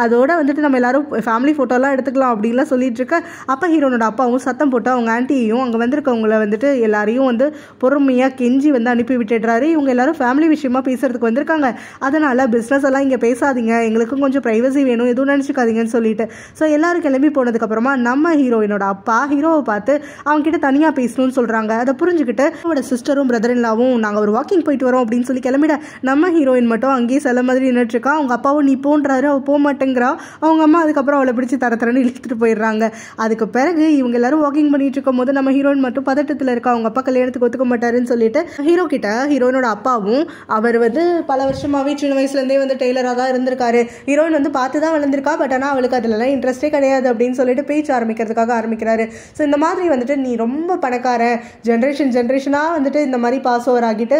அதோட வந்துட்டு நம்ம எல்லாரும் ஃபேமிலி ஃபோட்டோலாம் எடுத்துக்கலாம் அப்படின்லாம் சொல்லிட்டு இருக்க, அப்போ ஹீரோனோட அப்பாவும் சத்தம் போட்டு அவங்க ஆன்ட்டியையும் அங்கே வந்திருக்கவங்கள வந்துட்டு எல்லாரையும் வந்து பொறுமையாக கெஞ்சி வந்து அனுப்பி விட்டுடுறாரு. இவங்க எல்லாரும் ஃபேமிலி விஷயமா பேசுறதுக்கு வந்திருக்காங்க, அதனால் பிஸ்னஸ் எல்லாம் இங்கே பேசாதீங்க, எங்களுக்கும் கொஞ்சம் ப்ரைவசி வேணும், எதுவும் நினச்சிக்காதீங்கன்னு சொல்லிட்டு. ஸோ எல்லாரும் கிளம்பி போனதுக்கப்புறமா நம்ம ஹீரோயினோட அப்பா ஹீரோவை பார்த்து அவங்க கிட்ட தனியாக பேசணும்னு சொல்கிறாங்க. அதை புரிஞ்சுக்கிட்டு அவனோட சிஸ்டரும் பிரதர் இன்லாவும் நாங்கள் ஒரு வாக்கிங் போயிட்டு வரோம் அப்படின்னு சொல்லி கிளம்பிட, நம்ம ஹீரோயின் மட்டும் அங்கேயே சில மாதிரி நின்றுட்டு இருக்கா. அவங்க அப்பாவும் நீ போன்றாரு, அவள் போக மாட்டேங்கிறா. அவங்க அம்மா அதுக்கப்புறம் அவளை பிடிச்சி தரத்தரன்னு இழுத்துட்டு போயிடுறாங்க. அதுக்கு பிறகு இவங்க எல்லாரும் வாக்கிங் பண்ணிட்டு இருக்கும் போது நம்ம ஹீரோயின் மட்டும் பதட்டத்தில் இருக்கா, அவங்க அப்பா கல்யாணத்துக்கு ஒத்துக்க மாட்டாருன்னு சொல்லிட்டு ஹீரோ கிட்ட ஹீரோயினோட அப்பாவும் அவர் வந்து பல வருஷமாவே சின்ன வயசுலேருந்தே வந்து டெய்லராக தான் இருந்திருக்காரு, ஹீரோயின் வந்து பார்த்து தான் வளர்ந்துருக்கா, பட் ஆனால் அவளுக்கு அதுலலாம் இன்ட்ரெஸ்டே கிடையாது அப்படின்னு சொல்லிட்டு பேச்சு ஆரம்பிக்கிறதுக்காக ஆரம்பிக்கிறாரு. ஸோ இந்த மாதிரி வந்துட்டு நீ ரொம்ப பணக்கார, ஜென்ரேஷனாக வந்துட்டு இந்த மாதிரி பாஸ் ஓவர் ஆகிட்டு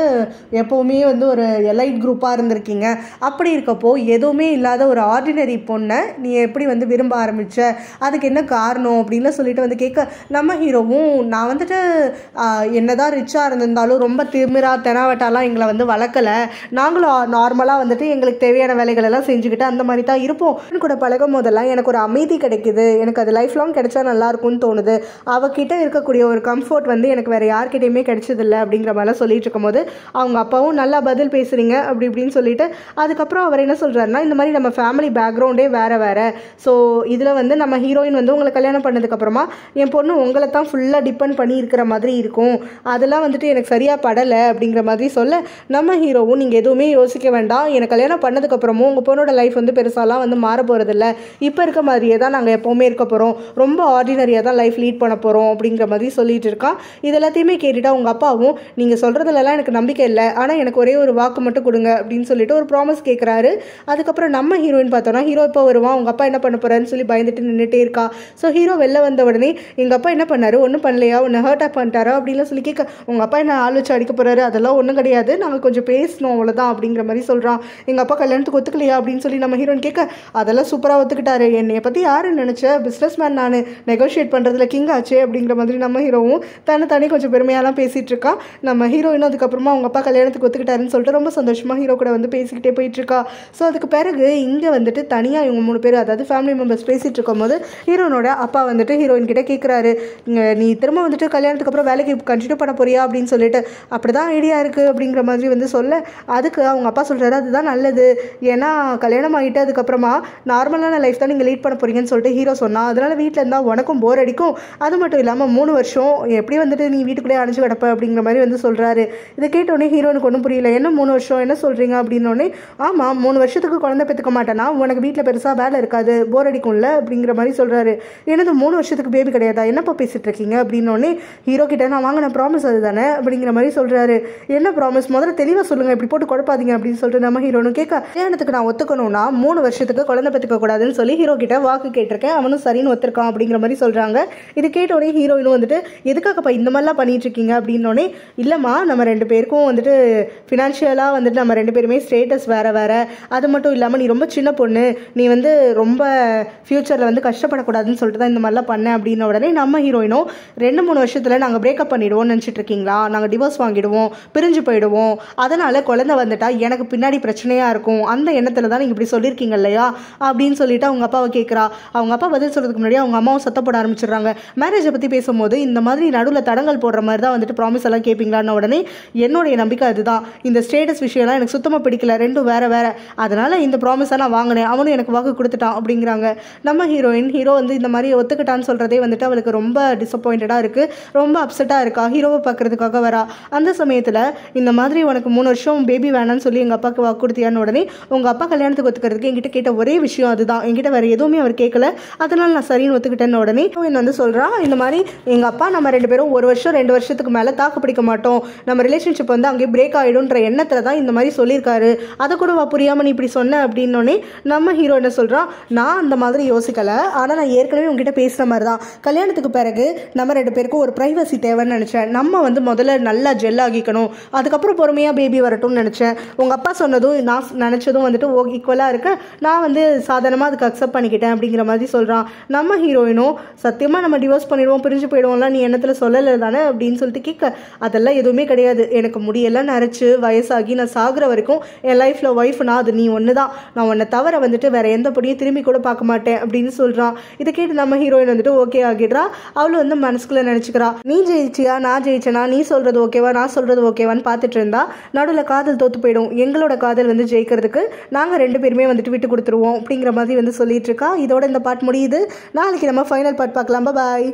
எப்போவுமே வந்து ஒரு எலைட் குரூப்பாக இருந்திருக்கீங்க, அப்படி இருக்கப்போ எதுவுமே இல்லாத ஒரு ஆர்டினரி பொண்ணை நீ எப்படி வந்து விரும்ப ஆரம்பிச்ச, அதுக்கு என்ன காரணம் அப்படின்னு சொல்லிட்டு வந்து கேட்க, நம்ம ஹீரோவும் நான் வந்துட்டு என்னதான் ரிச்சாக இருந்திருந்தாலும் ரொம்ப திமிரா தெனாவட்டாலாம் எங்களை வந்து வளர்க்கலை, நாங்களும் நார்மலாக வந்துட்டு எங்களுக்கு தேவையான வேலைகள் எல்லாம் செஞ்சுக்கிட்டு அந்த மாதிரி தான் இருப்போம், கூட பழகும் போதெல்லாம் எனக்கு ஒரு அமைதி கிடைக்குது, எனக்கு அது லைஃப் லாங் கிடைச்சா நல்லா இருக்கும்னு தோணுது, அவகிட்ட இருக்கக்கூடிய ஒரு கம்ஃபர்ட் வந்து எனக்கு வேறு யார்கிட்டையுமே கிடைச்சதில்லை அப்படிங்கிற மாதிரிலாம் சொல்லிட்டு இருக்கும்போது அவங்க அப்பாவும் நல்லா பதில் பேசுகிறீங்க அப்படி இப்படின்னு சொல்லிட்டு அதுக்கப்புறம் அவர் என்ன சொல்கிறாருன்னா, இந்த மாதிரி நம்ம ஃபேமிலி பேக்ரவுண்டே வேறு வேறு, ஸோ இதில் வந்து நம்ம ஹீரோயின் வந்து உங்களை கல்யாணம் பண்ணதுக்கப்புறமா என் பொண்ணு உங்களை தான் ஃபுல்லாக டிபெண்ட் பண்ணி இருக்கிற மாதிரி இருக்கும், அதெல்லாம் வந்துட்டு எனக்கு சரியாக படலை அப்படிங்கிற மாதிரி சொல்ல, நம்ம ஹீரோவும் நீங்கள் எதுவுமே யோசிக்க வேண்டாம், எனக்கு கல்யாணம் பண்ணதுக்கப்புறமும் உங்கள் பொண்ணோட லைஃப் வந்து பெருசாலாம் வந்து மாற போகிறதில்ல, இப்போ இருக்க மாதிரியே தான் நாங்கள் எப்போவுமே இருக்க போகிறோம், ரொம்ப ஆர்டினரியாக தான் லைஃப் லீட் பண்ண போகிறோம் அப்படிங்கிற மாதிரி சொல்லிட்டு இருக்கான். இது எல்லாத்தையுமே கேட்டுட்டா உங்கள் அப்பாவும் நீங்கள் சொல்கிறதுலலாம் எனக்கு நம்பிக்கை இல்லை, ஆனால் எனக்கு ஒரே ஒரு வாக்கு மட்டும் கொடுங்க அப்படின்னு சொல்லிட்டு ஒரு ப்ராமிஸ் கேட்குறாரு. அதுக்கப்புறம் நம்ம ஹீரோயின் பார்த்தோன்னா ஹீரோ இப்போ வருவான், உங்கள் அப்பா என்ன பண்ண போகிறான்னு சொல்லி பயந்துட்டு நின்றுட்டே இருக்கா. ஸோ ஹீரோ வெளில வந்த உடனே எங்கள் அப்பா என்ன பண்ணாரு, ஒன்றும் பண்ணலையா, ஒன்று ஹர்ட் அப் பண்ணிட்டாரா அப்படின்லாம் சொல்லி கேட்க, உங்கள் அப்பா என்ன ஆள் வச்சு அடிக்க போகிறாரு, அதெல்லாம் ஒன்றும் கிடையாது, நாங்கள் கொஞ்சம் பேசணும் அவ்வளோதான் அப்படிங்கிற மாதிரி சொல்கிறான். எங்கள் அப்பா கல்யாணத்துக்கு ஒத்துக்கலையா அப்படின்னு சொல்லி நம்ம ஹீரோயின் கேட்க, அதெல்லாம் சூப்பராக ஒத்துக்கிட்டாரு, என்னை பற்றி யாருன்னு நினச்ச, பிஸ்னஸ் மேன் நான், நெகோஷியேட் பண்ணுறதுல கிங் ஆச்சு அப்படிங்கிற மாதிரி நம்ம ஹீரோவும் தனி கொஞ்சம் பெருமையாலாம் பேசிகிட்டு இருக்கா. நம்ம ஹீரோயினும் அதுக்கப்புறமா அவங்க அப்பா கல்யாணத்துக்கு ஒத்துக்கிட்டாருன்னு சொல்லிட்டு ரொம்ப சந்தோஷமாக ஹீரோ கூட வந்து பேசிக்கிட்டே போயிட்டுருக்கா. ஸோ அதுக்கு பிறகு இங்கே வந்துட்டு தனியாக இவங்க 3 பேர் அதாவது ஃபேமிலி மெம்பர்ஸ் பேசிகிட்டு இருக்கும்போது ஹீரோனோட அப்பா வந்துட்டு ஹீரோயின் கிட்ட கேட்குறாரு, நீ திரும்ப வந்துட்டு கல்யாணத்துக்கு அப்புறம் வேலைக்கு வேலைக்கு கண்டினியூ பண்ண போறியா அப்படின்னு சொல்லிட்டு. அப்படிதான் ஐடியா இருக்குது அப்படிங்கிற மாதிரி வந்து சொல்ல, அதுக்கு அவங்க அப்பா சொல்கிறாரு அதுதான் நல்லது, ஏன்னா கல்யாணம் ஆகிட்டு அதுக்கப்புறமா நார்மலான லைஃப் தான் நீங்கள் லீட் பண்ண போறீங்கன்னு சொல்லிட்டு ஹீரோ சொன்னால், அதனால் வீட்டில் இருந்தால் உனக்கும் போர் அடிக்கும், அது மட்டும் இல்லாமல் 3 வருஷம் எப்படி வந்துட்டு நீ வீட்டுக்குள்ளே அடைஞ்சு கிடப்ப அப்படிங்கிற மாதிரி வந்து சொல்கிறாரு. இதை கேட்டோடனே ஹீரோனுக்கு ஒன்றும் புரியல. என்ன 3 வருஷம் என்ன சொல்கிறீங்க அப்படின்னோடனே, ஆமாம் 3 வருஷத்துக்கு குழந்தை பெற்றுக்க மாட்டேன்னா உனக்கு வீட்டில் பெருசாக வேலை இருக்காது, போர் அடிக்கும்ல அப்படிங்கிற மாதிரி சொல்கிறாரு. எனது 3 வருஷத்துக்கு பேபி கிடையாதா, என்னப்பா பேசிகிட்டு இருக்கீங்க அப்படின்னோடனே ஹீரோ கிட்ட நான் வாங்கின ப்ராமிஸ் அது தானே அப்படிங்கிற மாதிரி சொல்கிறாரு. என்ன ப்ராமிஸ், முதல்ல தெளிவாக சொல்லுங்கள், இப்படி போட்டு குழப்பாதீங்க அப்படின்னு சொல்லிட்டு நம்ம ஹீரோனு கேட்க, கல்யாணத்துக்கு நான் ஒத்துக்கணும்னா 3 வருஷத்துக்கு குழந்தை பெற்றுக்க கூடாதுன்னு சொல்லி ஹீரோ கிட்ட வாக்கு கேட்டிருக்கேன், அவனும் சரின்னு ஒத்துருக்கான் அப்படிங்கிற மாதிரி சொல்கிறாங்க. இது கேட்டோடனே ஹீரோயினும் வந்துட்டு எதுக்காகப்பா இந்த மாதிரிலாம் பண்ணிட்டு இருக்கீங்க அப்படின்னோடனே, இல்லைம்மா நம்ம 2 பேருக்கும் வந்துட்டு ஃபினான்ஷியலாக வந்துட்டு நம்ம 2 பேருமே ஸ்டேட்டஸ் வேறு வேறு, அது மட்டும் இல்லாமல் நீ ரொம்ப சின்ன பொண்ணு, நீ வந்து ரொம்ப ஃப்யூச்சரில் வந்து கஷ்டப்படக்கூடாதுன்னு சொல்லிட்டு தான் இந்த மாதிரிலாம் பண்ணேன் அப்படின்ன உடனே நம்ம ஹீரோயினும் 2-3 வருஷத்தில் நாங்கள் பிரேக்கப் பண்ணிவிடுவோம்னு நினச்சிட்டு இருக்கீங்களா, நாங்கள் டிவோர்ஸ் வாங்கிடுவோம், பிரிஞ்சு போயிடுவோம், அதனால் குழந்தை வந்துட்டா எனக்கு பின்னாடி பிரச்சனையாக இருக்கும், அந்த எண்ணத்தில் தான் நீங்கள் இப்படி சொல்லியிருக்கீங்க இல்லையா அப்படின்னு சொல்லிட்டு அவங்க அப்பாவை கேட்குறா. அவங்க அப்பா பதில் சொல்கிறதுக்கு முன்னாடி அவங்க அம்மாவும் சத்தப்பட ஆரம்பிச்சிடுறாங்க. மேரேஜை பற்றி பேசும்போது இந்த மாதிரி நடுவில் தடங்கள் போடுற மாதிரி தான் வந்துட்டு ப்ராமிஸ் எல்லாம் கேட்பீங்களான்னு உடனே, என்னுடைய நம்பிக்கை அதுதான், இந்த ஸ்டேட்டஸ் விஷயம்லாம் எனக்கு சுத்தமாக பிடிக்கல, ரெண்டும் வேறு வேறு, அதனால் இந்த ப்ராமிஸை நான் வாங்கினேன், அவனும் எனக்கு வாக்கு கொடுத்துட்டான் அப்படிங்கிறாங்க. நம்ம ஹீரோ வந்து இந்த மாதிரி ஒத்துக்கிட்டான்னு சொல்கிறதே வந்துட்டு அவளுக்கு ரொம்ப டிசப்பாயிண்டடாக இருக்குது, ரொம்ப அப்செட்டாக இருக்கா. ஹீரோவை பார்க்குறதுக்காக வரா. அந்த சமயத்தில் இந்த மாதிரி உனக்கு 3 வருஷம் பேபி வேணான்னு சொல்லி எங்கள் அப்பாவுக்கு வாக்கு கொடுத்தியான்னு உடனே, உங்கள் அப்பா கல்யாணத்துக்கு ஒத்துக்கிறதுக்கு என்கிட்ட கேட்ட ஒரே விஷயம் அதுதான், என்கிட்ட வேறு எதுவுமே அவர் கேட்கல, அதனால் நான் சரின்னு ஒத்துக்கிட்டேன்னு உடனே ஹீரோயின் வந்து சொல்கிறா, இந்த மாதிரி எங்கள் அப்பா நம்ம 2 பேரும் 1 வருஷம் 2 வருஷத்துக்கு மேலே தாக்கு பிடிக்க மாட்டோம், நம்ம ரிலேஷன்ஷிப் வந்து அங்கேயே பிரேக் ஆகிடும்ன்ற எண்ணத்தில் தான் இந்த மாதிரி சொல்லியிருக்காரு, அதை கூட புரியாமல் நீ இப்படி சொன்ன அப்படின்னோடனே நம்ம ஹீரோ என்ன சொல்கிறான், நான் அந்த மாதிரி யோசிக்கலை, ஆனால் நான் ஏற்கனவே உங்ககிட்ட பேசுகிற மாதிரி தான், கல்யாணத்துக்கு பிறகு நம்ம 2 பேருக்கும் ஒரு ப்ரைவசி தேவைன்னு நினச்சேன், நம்ம வந்து முதல்ல நல்லா ஜெல் ஆகிக்கணும், அதுக்கப்புறம் பொறுமையாக பேபி வரட்டும்னு நினச்சேன், உங்கள் அப்பா சொன்னதும் நான் நினச்சதும் வந்துட்டு ஈக்குவலாக இருக்க, நான் வந்து சாதாரணமாக அதுக்கு அக்செப்ட் பண்ணிக்கிட்டேன் அப்படிங்கிற மாதிரி சொல்கிறான். நம்ம ஹீரோயினும் சத்தியமாக நம்ம டிவோர்ஸ் பண்ணிடுவோம், பிரிஞ்சு போயிடுவோம்லாம் நீ எண்ணத்தில் சொல்லலை தானே அப்படின்னு சொல்லிட்டு கேட்க, அதெல்லாம் எதுவுமே கிடையாது, எனக்கு முடியெல்லாம் நரைச்சு வயசாகி நான் சாகுற வரைக்கும் என் லைஃப்பில் ஒய்ஃப்னா அது நீ ஒன்று தான், நான் உன்னை தவிர வந்துட்டு வேற எந்த பொடியும் திரும்பி கூட பார்க்க மாட்டேன் அப்படின்னு சொல்கிறான். இதை கேட்டு நம்ம ஹீரோயின் வந்துட்டு ஓகே ஆகிடுறா. அவளும் வந்து மனசுக்குள்ள நினச்சிக்கிறா, நீ ஜெயிச்சியா நான் ஜெயிச்சனா, நீ சொல்கிறது ஓகேவா நான் சொல்கிறது ஓகேவான்னு பார்த்துட்டு இருந்தா நடுவில் காதல் தோத்து போயிடும், எங்களோட காதல் வந்து ஜெயிக்கிறதுக்கு நாங்கள் 2 பேருமே வந்துட்டு விட்டு கொடுத்துருவோம் அப்படிங்கிற மாதிரி வந்து சொல்லிட்டு இருக்கா. இதோட இந்த பார்ட் முடியுது. நாளைக்கு நம்ம ஃபைனல் பார்ட் பார்க்கலாம். பாய்.